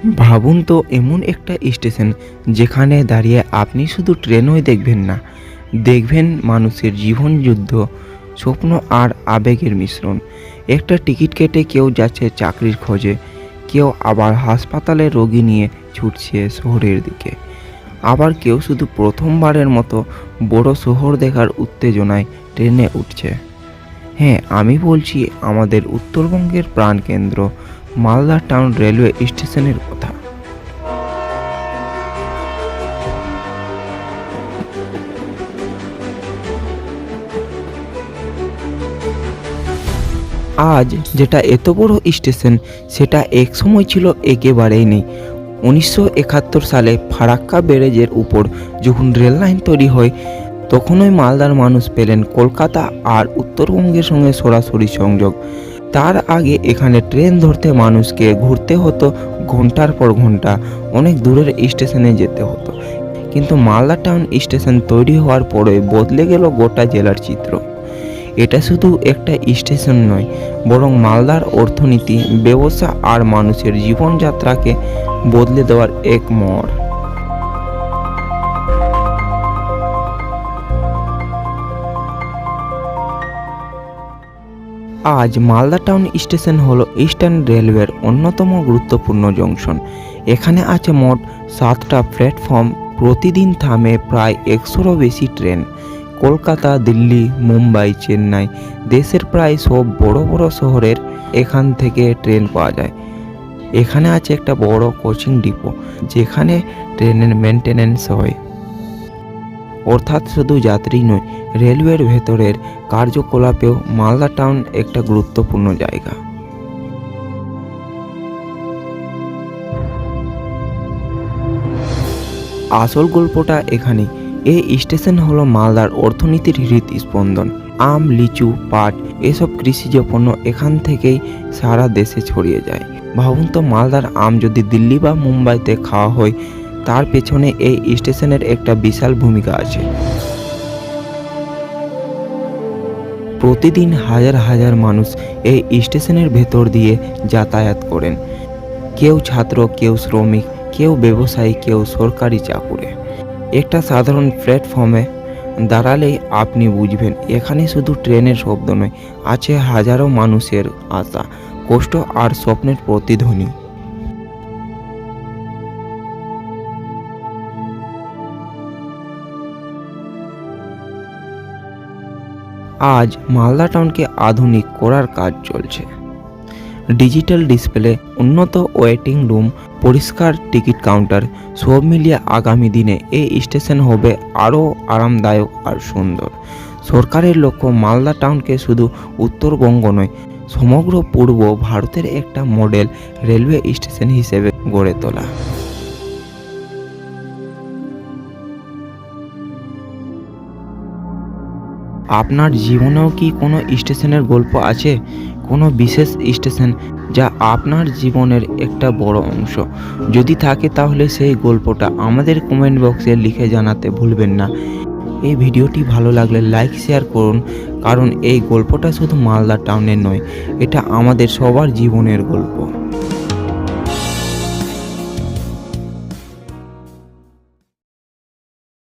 ভাবুন তো, এমন একটা স্টেশন যেখানে দাঁড়িয়ে আপনি শুধু ট্রেনই দেখবেন না, দেখবেন মানুষের জীবন যুদ্ধ, স্বপ্ন আর আবেগের মিশ্রণ। একটা টিকিট কেটে কেউ যাচ্ছে চাকরির খোঁজে, কেউ আবার হাসপাতালে রোগী নিয়ে ছুটছে শহরের দিকে, আবার কেউ শুধু প্রথমবারের মতো বড় শহর দেখার উত্তেজনায় ট্রেনে উঠছে। হ্যাঁ, আমি বলছি আমাদের উত্তরবঙ্গের প্রাণকেন্দ্র মালদা টাউন রেলওয়ে স্টেশনের কথা। আজ যেটা এত বড় স্টেশন, সেটা এক সময় ছিল একেবারেই নেই। 1971 সালে ফারাক্কা ব্যারেজের উপর যখন রেল লাইন তৈরি হয়, তখনই মালদার মানুষ পেলেন কলকাতা আর উত্তরবঙ্গের সঙ্গে সরাসরি সংযোগ। তার আগে এখানে ট্রেন ধরতে মানুষকে ঘুরতে হতো ঘন্টার পর ঘন্টা, অনেক দূরের স্টেশনে যেতে হতো। কিন্তু মালদা টাউন স্টেশন তৈরি হওয়ার পরে বদলে গেল গোটা জেলার চিত্র। এটা শুধু একটা স্টেশন নয়, বরং মালদার অর্থনীতি, ব্যবসা আর মানুষের জীবনযাত্রাকে বদলে দেওয়ার এক মোড়। আজ মালদা টাউন স্টেশন হলো ইস্টার্ন রেলওয়ের অন্যতম গুরুত্বপূর্ণ জংশন। এখানে আছে মোট 7টা প্ল্যাটফর্ম, প্রতিদিন থামে প্রায় 100রও বেশি ট্রেন। কলকাতা, দিল্লি, মুম্বাই, চেন্নাই, দেশের প্রায় সব বড় বড় শহরের এখান থেকে ট্রেন পাওয়া যায়। এখানে আছে একটা বড় কোচিং ডিপো, যেখানে ট্রেনের মেনটেন্যান্স হয়। অর্থাৎ শুধু যাত্রী নয়, রেলওয়ের ভেতরের কার্যকলাপেও মালদা টাউন একটা গুরুত্বপূর্ণ জায়গা। আসল গল্পটা এখানে। এই স্টেশন হলো মালদার অর্থনীতির হৃদস্পন্দন। আম, লিচু, পাট এসব কৃষিজ পণ্য এখান থেকেই সারা দেশে ছড়িয়ে যায়। ভাবুন তো, মালদার আম যদি দিল্লি বা মুম্বাইতে খাওয়া হয়, তার পেছনে এই স্টেশনের একটা বিশাল ভূমিকা আছে। প্রতিদিন হাজার হাজার মানুষ এই স্টেশনের ভেতর দিয়ে যাতায়াত করেন। কেউ ছাত্র, কেউ শ্রমিক, কেউ ব্যবসায়ী, কেউ সরকারি চাকুরে। একটা সাধারণ প্ল্যাটফর্মে দাঁড়ালেই আপনি বুঝবেন, এখানে শুধু ট্রেনের শব্দ নয়, আছে হাজারো মানুষের আশা, কষ্ট আর স্বপ্নের প্রতিধ্বনি। আজ মালদা টাউনকে আধুনিক করার কাজ চলছে। ডিজিটাল ডিসপ্লে, উন্নত ওয়েটিং রুম, পরিষ্কার টিকিট কাউন্টার, সব মিলিয়ে আগামী দিনে এই স্টেশন হবে আরও আরামদায়ক আর সুন্দর। সরকারের লক্ষ্য মালদা টাউনকে শুধু উত্তরবঙ্গ নয়, সমগ্র পূর্ব ভারতের একটা মডেল রেলওয়ে স্টেশন হিসেবে গড়ে তোলা। আপনার জীবনেও কি কোনো স্টেশনের গল্প আছে? কোনো বিশেষ স্টেশন যা আপনার জীবনের একটা বড় অংশ? যদি থাকে, তাহলে সেই গল্পটা আমাদের কমেন্ট বক্সে লিখে জানাতে ভুলবেন না। এই ভিডিওটি ভালো লাগলে লাইক, শেয়ার করুন, কারণ এই গল্পটা শুধু মালদা টাউনের নয়, এটা আমাদের সবার জীবনের গল্প।